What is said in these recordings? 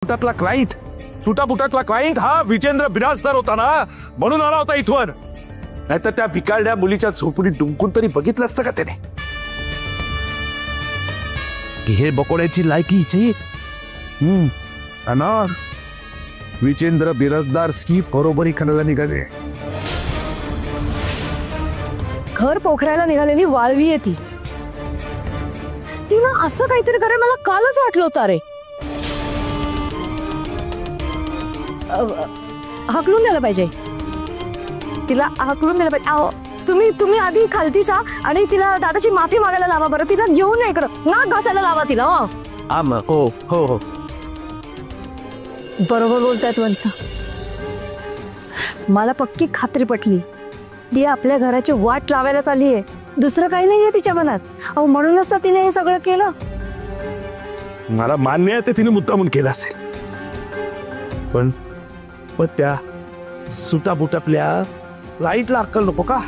सुटातला client, सुटापुटातला client हा विजेंद्र बिराजदार होता ना, म्हणून आला होता इथवर. नाहीतर त्या भिकारड्या मुलीच्या झोपडीत डुंकून तरी बघितलं असतं का त्याने? हे बकोड्याची लायकी हिची. अनार विजेंद्र बिराजदार सी बरोबरी करायला निघाले. घर पोखरायला निघालेली वाळवी आहे ती. तिनं असं काहीतरी करे मला कालच वाटलं होतं. अरे हाकलून द्यायला पाहिजे तिला, हाकलून द्यायला पाहिजे. तुम्ही आधी खालती जा आणि तिला दादाची माफी मागायला लावा बरं. तिला घेऊन इकडं नाक घासायला लावा तिला. हो हो हो बरोबर बोलतायत वंच. मला पक्की खात्री पटली. ती आपल्या घराची वाट लावायला चालली आहे, दुसरं काही नाहीये तिच्या मनात. अहो म्हणूनच तर तिने हे सगळं केलं. मला मान्य आहे ते तिने मुद्दामून केलं असेल, पण त्या सुटाबुटातल्या लाईटला अक्कल नको का?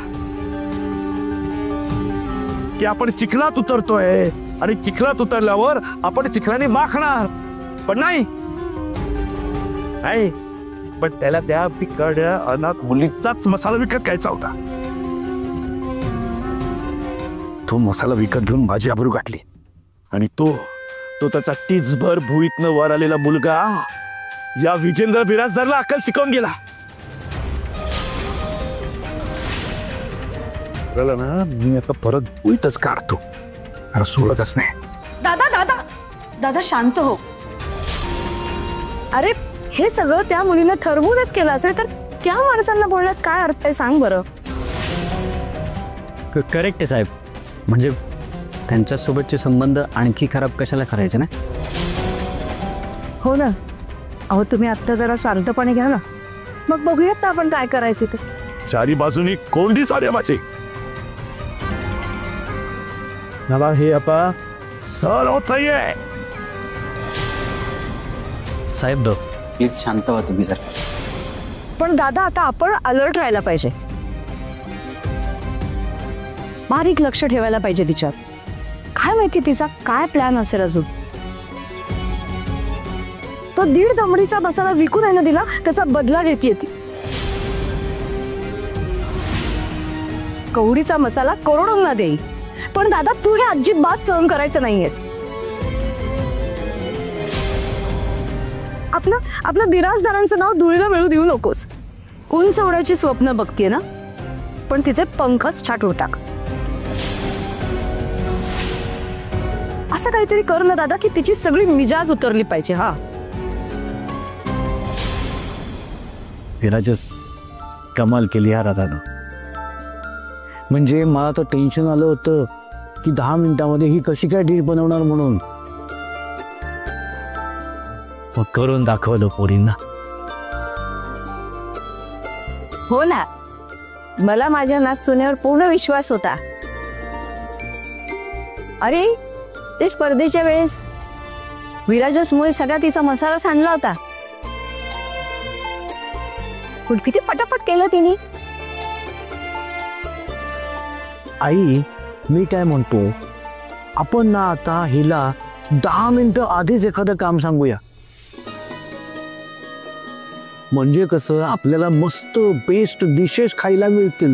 की आपण चिखलात उतरतोय आणि चिखलात उतरल्यावर आपण चिखलाने माखणार. पण नाही, पण त्याला त्या भिकारड्या अनाथ मुलीचाच मसाला विकत घ्यायचा होता. तो मसाला विकत घेऊन माझी आबरू गाठली आणि तो त्याचा टीचभर भुईतनं वर आलेला मुलगा या विजेंद्र बिराजदारला अक्कल शिकवून गेला. ना मी आता परत भुईतच काढतो, सोडतच नाही. दादा दादा दादा शांत हो. अरे हे सगळं त्या मुलीनं ठरवूनच केलं असेल तर त्या माणसांना बोलण्यात काय अर्थ आहे सांग बरं. करेक्ट आहे साहेब. म्हणजे त्यांच्यासोबतचे संबंध आणखी खराब कशाला करायचे ना. हो ना. अहो तुम्ही आत्ता जरा शांतपणे घ्या ना, मग बघूयात ना आपण काय करायचे ते. चारी बाजूनी कोंडी साऱ्या माझे. मला हे आता सर होत नाहीये. साहेब दो प्लीज शांत व्हा तुम्ही जर. पण दादा आता आपण अलर्ट राहायला पाहिजे, बारीक लक्ष ठेवायला पाहिजे तिच्यात. काय माहिती तिचा काय प्लॅन असेल अजून. तो 1.5 दमडीचा मसाला विकून आहे ना दिला, त्याचा बदला घेतीये ती. कवडीचा मसाला करोडोंना देई, पण दादा तू हे अजिबात सहन करायचं नाहीयेस. आपलं बिराजदारांचं नाव धुळीला मिळू देऊ नकोस. उंच उडायची स्वप्न बघतीये ना, पण तिचे पंखच छाटून टाक. असं काहीतरी कर ना दादा की तिची सगळी मिजाज उतरली पाहिजे. हा विराजच कमाल केली हा दादानं. म्हणजे मला तर टेन्शन आलं होतं की 10 मिनिटांमध्ये ही कशी काय डिश बनवणार म्हणून. मग करून दाखवलं पोरींना. हो ना, मला माझ्या नाचुण्यावर पूर्ण विश्वास होता. अरे ते स्पर्धेच्या वेळेस विराजसमुळे सगळा तिचा मसाला सांडला होता. किती पटापट केलं तिने. आई मी काय म्हणतो, आपण ना आता हिला 10 मिनिटं आधीच एखादं काम सांगूया. म्हणजे कसं आपल्याला मस्त बेस्ट डिशेस खायला मिळतील.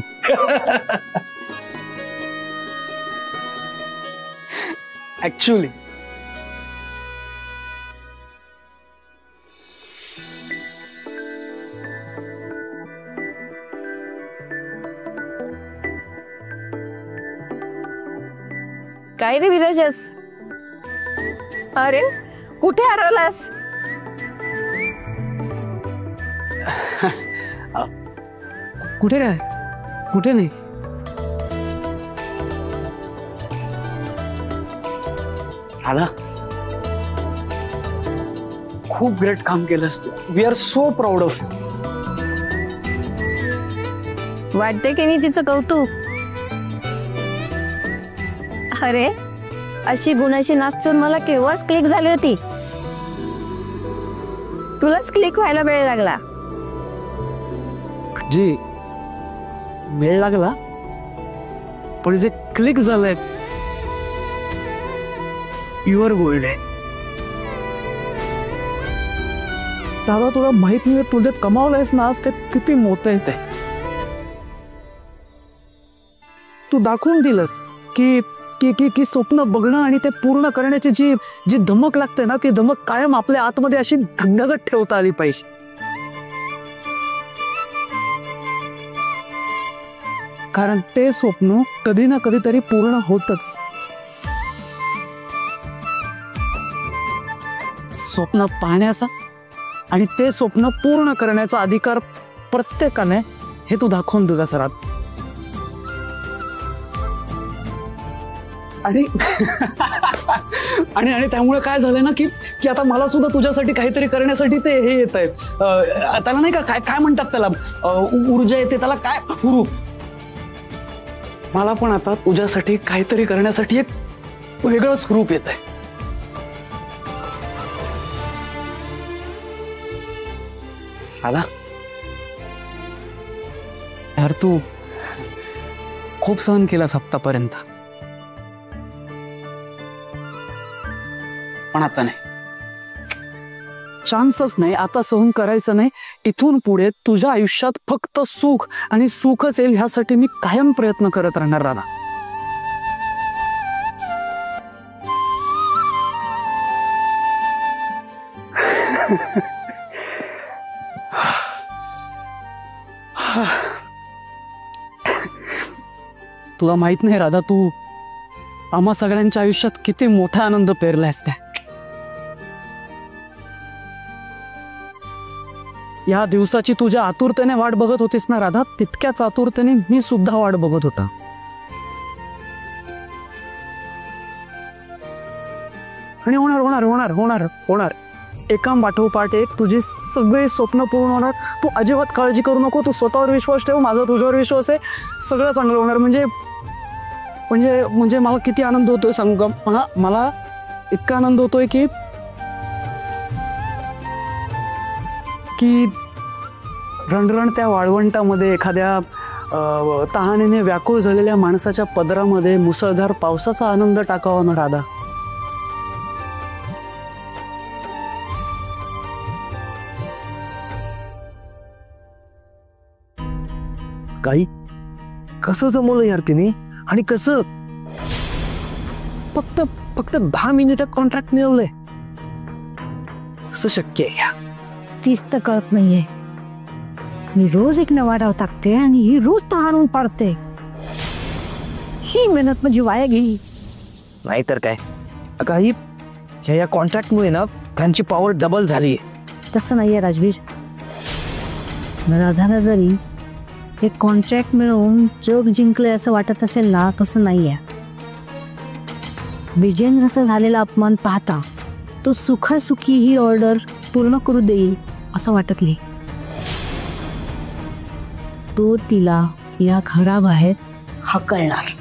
ऍक्च्युअली काय रे विराजस, अरे कुठे हरवलास. कुठे काय कुठे नाही. आला खूप ग्रेट काम केलंस तू. We are so proud of you. वाटते की नाही तिचं कौतुक. अरे अशी गुणाची नाचून मला केव्हाच क्लिक झाली होती. तुलाच क्लिक व्हायला वेळ लागला. जी वेळ लागला, पण जे क्लिक झालंय युअर गोल्ड आहे. दादा तुला माहित नाही तुझे कमावलंयस ना आज ते किती मोठं आहे ते. तू दाखवून दिलंस की की की की स्वप्न बघणं आणि ते पूर्ण करण्याची जी जी धमक लागते ना ती धमक कायम आपल्या आतमध्ये अशी धगधगत ठेवता आली पाहिजे. कारण ते स्वप्न कधी ना कधीतरी पूर्ण होतच. स्वप्न पाहण्याचा आणि ते स्वप्न पूर्ण करण्याचा अधिकार प्रत्येकाने हे तू दाखवून दिला सरात. आणि आणि आणि त्यामुळे काय झालंय ना की की आता मला सुद्धा तुझ्यासाठी काहीतरी करण्यासाठी ते हे येत आहे. त्याला नाही का काय काय म्हणतात त्याला ऊर्जा येते त्याला काय हुरूप. मला पण आता तुझ्यासाठी काहीतरी करण्यासाठी एक वेगळंच हुरूप येत आहे. आला यार तू खूप सहन केलास आत्तापर्यंत पण आता नाही. चान्सच नाही आता सहन करायचं नाही. इथून पुढे तुझ्या आयुष्यात फक्त सुख आणि सुखच येईल ह्यासाठी मी कायम प्रयत्न करत राहणार राधा. तुला माहित नाही राधा तू आम्हा सगळ्यांच्या आयुष्यात किती मोठा आनंद पेरलायस त्या. या दिवसाची तुझ्या आतुरतेने वाट बघत होतीस ना राधा तितक्याच आतुरतेने मी सुद्धा वाट बघत होता. आणि होणार होणार होणार होणार होणार एका पाठोपाठ एक तुझी सगळी स्वप्न पूर्ण होणार. तू अजिबात काळजी करू नको. तू स्वतःवर विश्वास ठेव. माझा तुझ्यावर विश्वास आहे. सगळं चांगलं होणार. म्हणजे म्हणजे म्हणजे मला किती आनंद होतोय सांगू का. मला इतका आनंद होतोय की की रणरण त्या वाळवंटामध्ये एखाद्या तहानेने व्याकुळ झालेल्या माणसाच्या पदरामध्ये मुसळधार पावसाचा आनंद टाकावा ना राधा. काही कसं जमवलं यार तिने आणि कसं फक्त फक्त 10 मिनिटात कॉन्ट्रॅक्ट मिळवलंय. कसं शक्य आहे. तीच तर कळत नाहीये. मी रोज एक नवा डाव टाकते आणि ही रोज तहानून पाडते. ही मेहनत माझी वाया गेली. नाहीतर काय काही या कॉन्ट्रॅक्टमुळे ना त्यांची पॉवर डबल झाली. तसं नाहीये राजवीर. राधाला जरी एक कॉन्ट्रॅक्ट मिळवून जग जिंकले असं वाटत असेल ना तसं नाहीये. विजेंद्रचा झालेला अपमान पाहता तो सुखासुखी ही ऑर्डर पूर्ण करू देईल असं वाटत नाही. तो तिला या घराबाहेर हाकलणार.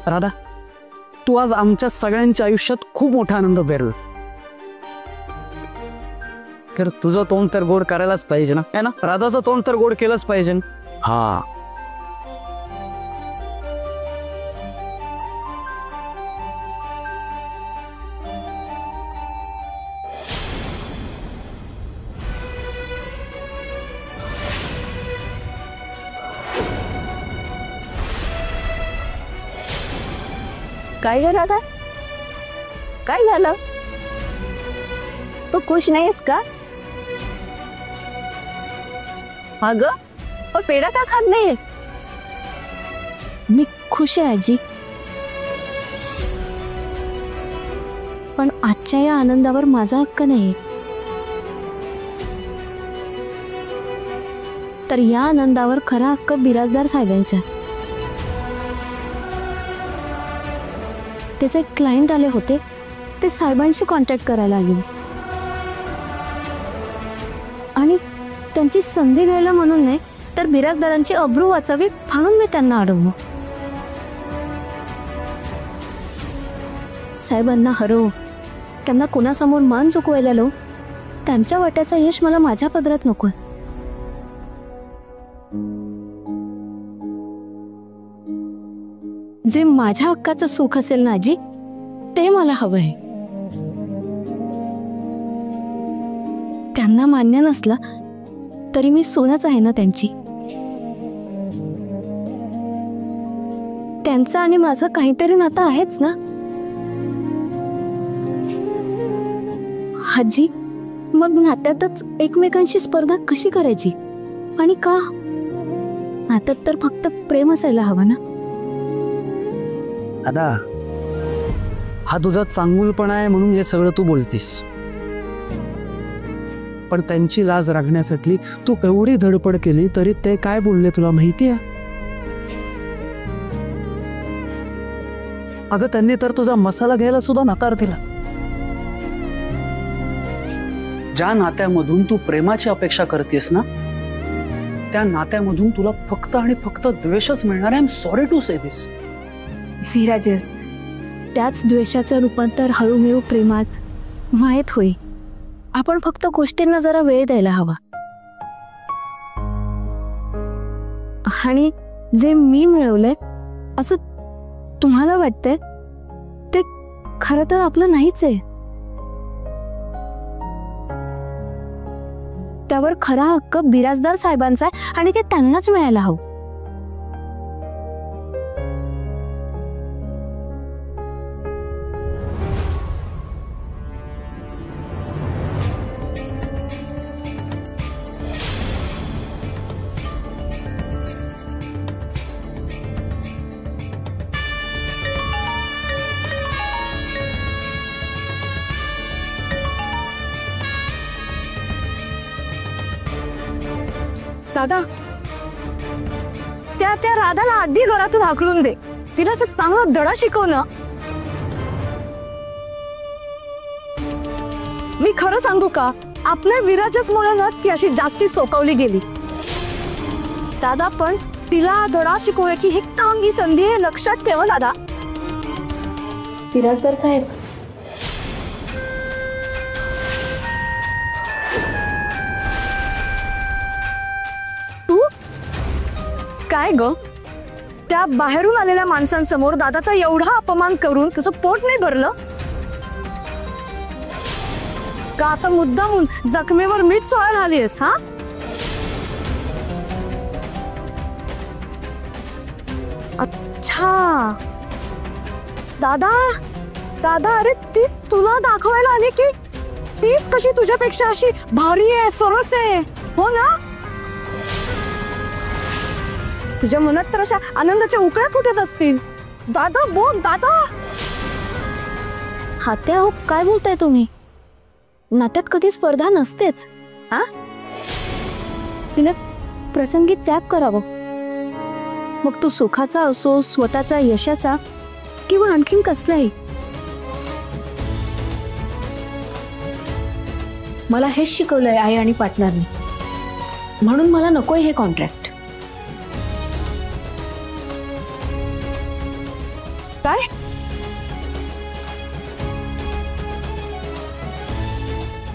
राधा तू आज आमच्या सगळ्यांच्या आयुष्यात खूप मोठा आनंद पेरला. तर तुझं तोंड तर गोड करायलाच पाहिजे ना. है ना. राधाचं तोंड तर गोड केलंच पाहिजे. हा काय झालं आता. काय झालं. तू खुश नाहीस का. अगं पण पेढा का खात नाहीस. मी खुश आहे आजी. पण आजच्या या आनंदावर माझा हक्क नाही. तर या आनंदावर खरा हक्क बिराजदार साहेबांचा. त्याचे क्लायंट आले होते. ते साहेबांशी कॉन्टॅक्ट करायला लागले आणि त्यांची संधी घ्यायला म्हणून नाही तर बिराजदारांची अब्रू वाचावी म्हणून मी त्यांना अडवलं. साहेबांना हरव त्यांना कोणासमोर मान चुकवायला लावू. त्यांच्या वाट्याचं यश मला माझ्या पदरात नको. जे माझ्या हक्काचं सुख असेल ना आजी ते मला हवंय. त्यांना मान्य नसलं तरी मी सोनच आहे ना त्यांची. त्यांचं आणि माझं काहीतरी नातं आहेच ना. आजी, मग नात्यातच एकमेकांशी स्पर्धा कशी करायची आणि का? नात्यात तर फक्त प्रेम असायला हवं ना. दादा, हा तुझा चांगुलपणा आहे म्हणून हे सगळं तू बोलतीस, पण त्यांची लाज राखण्यासाठी तू एवढी धडपड केली तरी ते काय बोलले तुला माहिती आहे? अगं, त्यांनी तर तुझा मसाला घ्यायला सुद्धा नकार दिला. ज्या नात्यामधून तू प्रेमाची अपेक्षा करतेस ना, त्या नात्यामधून तुला फक्त आणि फक्त द्वेषच मिळणार आहे. आय एम सॉरी टू से दिस. विराजस, त्याच द्वेषाचं रूपांतर हळूहळू प्रेमात माहीत होईल. आपण फक्त गोष्टींना जरा वेळ द्यायला हवा. आणि जे मी मिळवलंय असं तुम्हाला वाटतंय ते खरं तर आपलं नाहीच आहे. त्यावर खरा हक्क बिराजदार साहेबांचा आहे आणि ते त्यांनाच मिळायला हवं. दादा, त्या राधाला आधी घरातून हाकलून दे. तिला असं चांगला धडा शिकव ना. मी खरं सांगू का, आपल्या विराजच मुळे ना ती अशी जास्ती सोकावली गेली. दादा, पण तिला धडा शिकवण्याची ही चांगली संधी आहे, लक्षात ठेवा दादा. बिराजदार साहेब, काय ग, त्या बाहेरून आलेल्या माणसांसमोर दादाचा एवढा अपमान करून तुझं पोट नाही भरलं का? आता मुद्दामून जखमेवर मीठ चोळायला आलीस? हा, अच्छा. दादा दादा, अरे ती तुला दाखवायला आली की तीच कशी तुझ्यापेक्षा अशी भारी आहे, सरस आहे, हो ना? तुझ्या मनात तर अशा आनंदाच्या उकळ्या फुटत असतील. दादा बोल दादा. हात्या हो, काय बोलताय तुम्ही? नात्यात कधी स्पर्धा नसतेच. हा, तिने प्रसंगी त्याग करावं. मग तो सुखाचा असो, स्वतःचा, यशाचा किंवा आणखीन कसलाही. मला हेच शिकवलंय आई आणि पार्टनरने, म्हणून मला नकोय हे कॉन्ट्रॅक्ट. काय?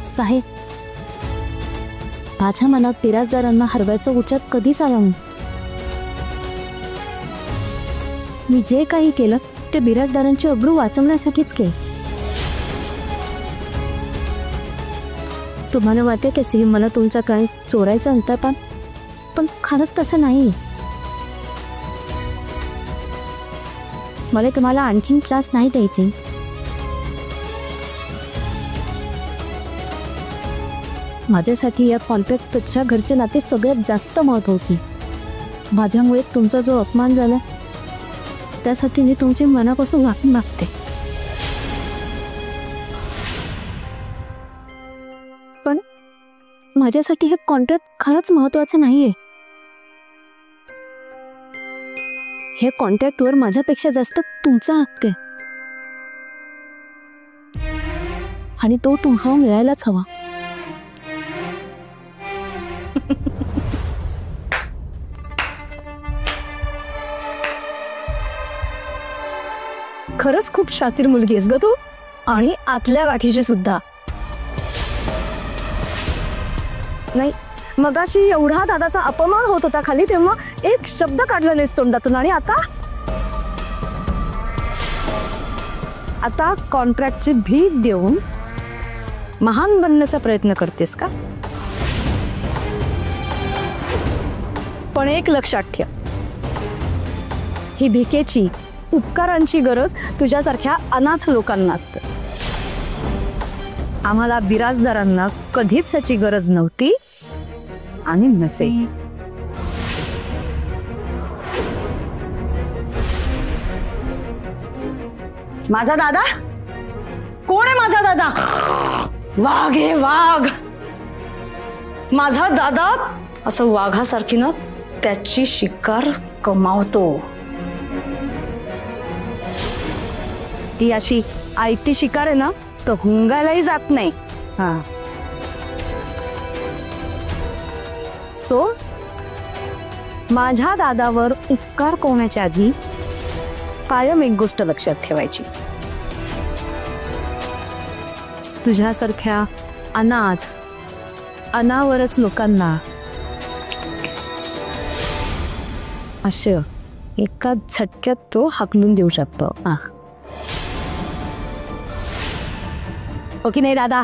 साहेब, माझ्या मनात बिराजदारांना हरवायचं उच्चार कधीच आला नाही. मी जे काही केलं ते बिराजदारांची अब्रू वाचवण्यासाठीच केलं. तुम्हाला वाटते की मला तुमचा काय चोरायचं अंतरपान, पण खरंच तसं नाही. मला तुम्हाला आणखीन त्रास नाही द्यायचे. माझ्यासाठी या कॉन्ट्रॅक्टपेक्षा घरचे नाते सगळ्यात जास्त महत्त्वाचे. माझ्यामुळे तुमचा जो अपमान झाला त्यासाठी मी तुमचे मनापासून माफी मागते. पण माझ्यासाठी हे कॉन्ट्रॅक्ट खरंच महत्त्वाचं नाहीये. हे कॉन्ट्रॅक्टवर माझ्यापेक्षा जास्त तुमचा हक्क आहे आणि तो तुम्हाला मिळायलाच हवा. खरंच खूप शातीर मुलगी आहेस ग तू, आणि आतल्या गाठीची सुद्धा. नाही, मगाशी एवढा दादाचा अपमान होत होता खाली, तेव्हा एक शब्द काढला नाहीस तोंडातून, आणि आता आता कॉन्ट्रॅक्टची भीक देऊन महान बनण्याचा प्रयत्न करतेस का? पण एक लक्षात ठेव, ही भिकेची उपकारांची गरज तुझ्यासारख्या अनाथ लोकांना असते. आम्हाला बिराजदारांना कधीच त्याची गरज नव्हती आणि नसेल. माझा दादा कोण आहे? माझा दादा वाघ आहे, वाघ. माझा दादा असं वाघासारखी ना त्याची शिकार कमावतो. ती अशी आयती शिकार आहे ना, तर हुंगायलाही जात नाही. हा, सो माझ्या दादावर उपकार कोणाच्या आधी कायम एक गोष्ट लक्षात ठेवायची, तुझ्यासारख्या अनाथ अनावरच लोकांना असे एका झटक्यात तो हाकलून देऊ शकतो. हो की नाही दादा?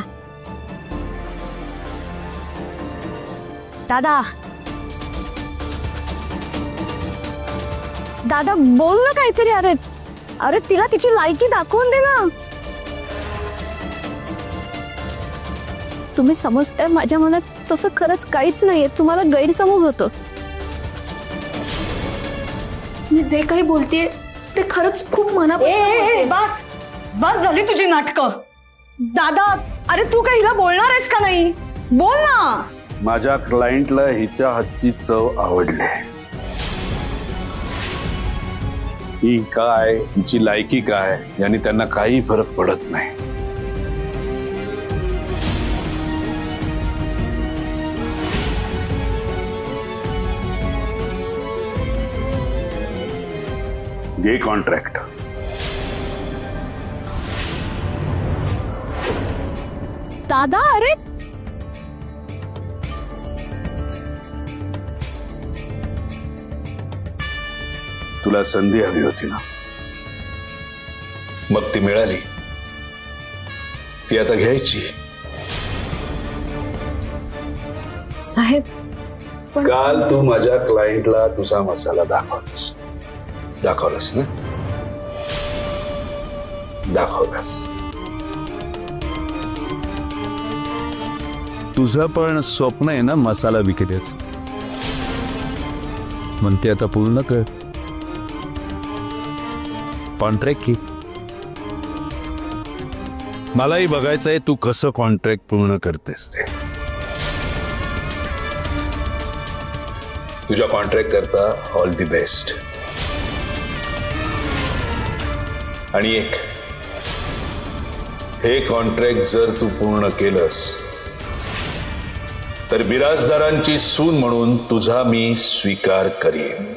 दादा दादा बोल ना काहीतरी. अरे अरे तिला तिची लायकी दाखवून दे ना. तुम्ही समजताय माझ्या मनात तसं खरंच काहीच नाहीये. तुम्हाला गैरसमज होतो. मी जे काही बोलतेय ते खरंच खूप मनापासून. बस बस झाली तुझी नाटकं. दादा अरे तू काही हिला बोलणार आहेस का नाही? बोल ना. माझ्या क्लायंटला हिच्या हातची चव आवडली. ही काय, हिची लायकी काय याने त्यांना काही फरक पडत नाही. घे कॉन्ट्रॅक्ट. दादा अरे तुला संधी हवी होती ना, मग ती मिळाली. ती आता घ्यायची. साहेब काल तू माझ्या क्लायंटला तुझा मसाला दाखवलास ना? दाखवलास. तुझं पण स्वप्न आहे ना मसाला विकण्याचं, म्हणते आता पूर्ण कर. कॉन्ट्रॅक्ट की मलाही बघायचंय तू कसं कॉन्ट्रॅक्ट पूर्ण करतेस ते. तुझ्या कॉन्ट्रॅक्ट करता ऑल दी बेस्ट. आणि एक, हे कॉन्ट्रॅक्ट जर तू पूर्ण केलंस तर बिराजदारांची सून म्हणून तुझा मी स्वीकार करीन.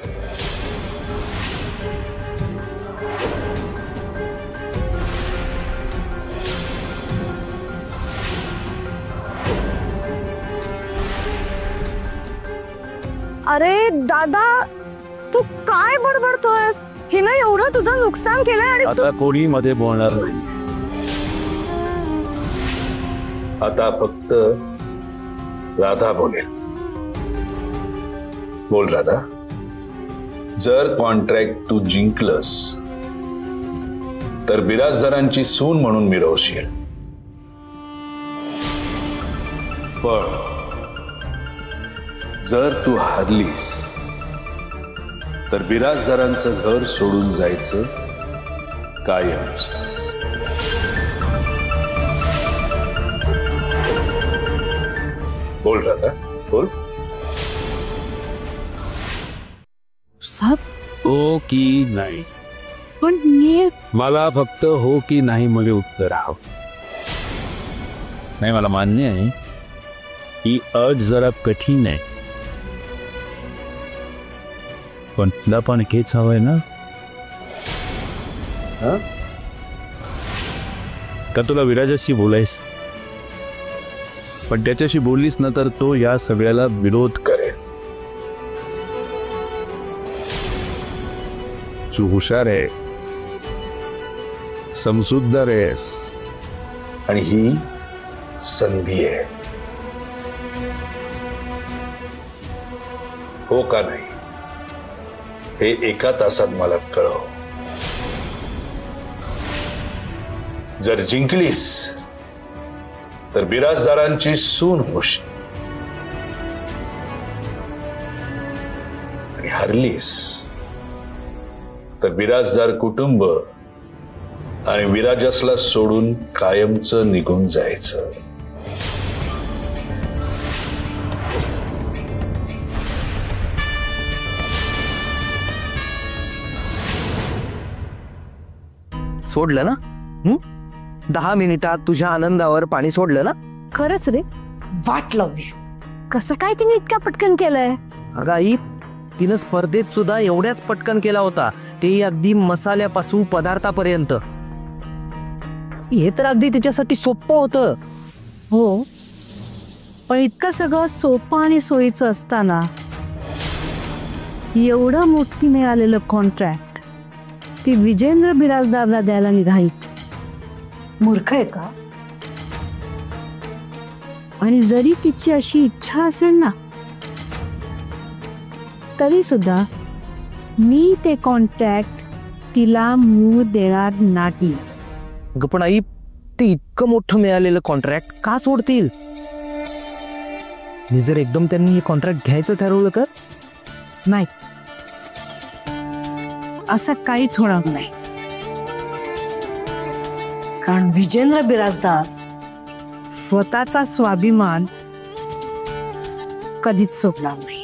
अरे दादा तू काय बडबडतोयस? हिनं एवढं तुझं नुकसान केलंय आणि आता कोणी मध्ये बोलणार नाही. आता फक्त राधा बोलेल. बोल राधा. जर कॉन्ट्रॅक्ट तू जिंकलंस तर बिराजदारांची सून म्हणून मिरवशील. पण जर तू हारलीस तर बिराजदारांचं घर सोडून जायचं कायम. बोल राधा बोल. साहेब हो की नाही? पण मी मला फक्त हो की नाही मध्ये उत्तर हवं. नाही मला मान्य आहे ही अट जरा कठीण आहे, पण तुला पण हेच हवंय ना? का तुला विराजाशी बोलायस? पण त्याच्याशी बोललीस ना तर तो या सगळ्याला विरोध करेल. तू हुशार आहे, समजूतदार आहेस आणि ही संधी आहे. हो का नाही हे एका तासात मला कळव. जर जिंकलीस तर बिराजदारांची सून होशील आणि हरलीस तर बिराजदार कुटुंब आणि विराजसला सोडून कायमचं निघून जायचं. सोडलं ना? 10 मिनिटात तुझ्या आनंदावर पाणी सोडलं ना? खरंच रे, वाट लावली. कसं काय तिने इतक्या पटकन केलंय? अगं आई, तिनं स्पर्धेत सुद्धा एवढ्याच पटकन केला होता, तेही अगदी मसाल्यापासून पदार्थापर्यंत. हे तर अगदी तिच्यासाठी सोपं होतं. हो, पण इतकं सगळं सोपं आणि सोयीचं असताना एवढं मोठी मिळालेलं कॉन्ट्रॅक्ट ती विजेंद्र बिराजदारला द्यायला निघाली. मूर्ख आहे का? आणि जरी तिची अशी इच्छा असेल ना, तरी सुद्धा मी ते कॉन्ट्रॅक्ट तिला मूळ देणार नाही. अगं पण आई, ते इतकं मोठं मिळालेलं कॉन्ट्रॅक्ट का सोडतील? मी जर एकदम त्यांनी हे कॉन्ट्रॅक्ट घ्यायचं ठरवलं तर? नाही, असं काहीच होणार नाही. कारण विजेंद्र बिराजदार स्वतःचा स्वाभिमान कधीच सोडणार नाही.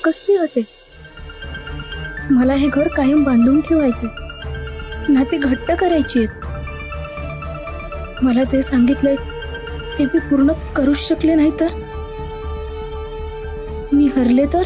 कसली होते, मला हे घर कायम बांधून ठेवायचे, नाती घट्ट करायची आहेत. मला जे सांगितलंय ते मी पूर्ण करूच शकले नाही तर? मी हरले तर?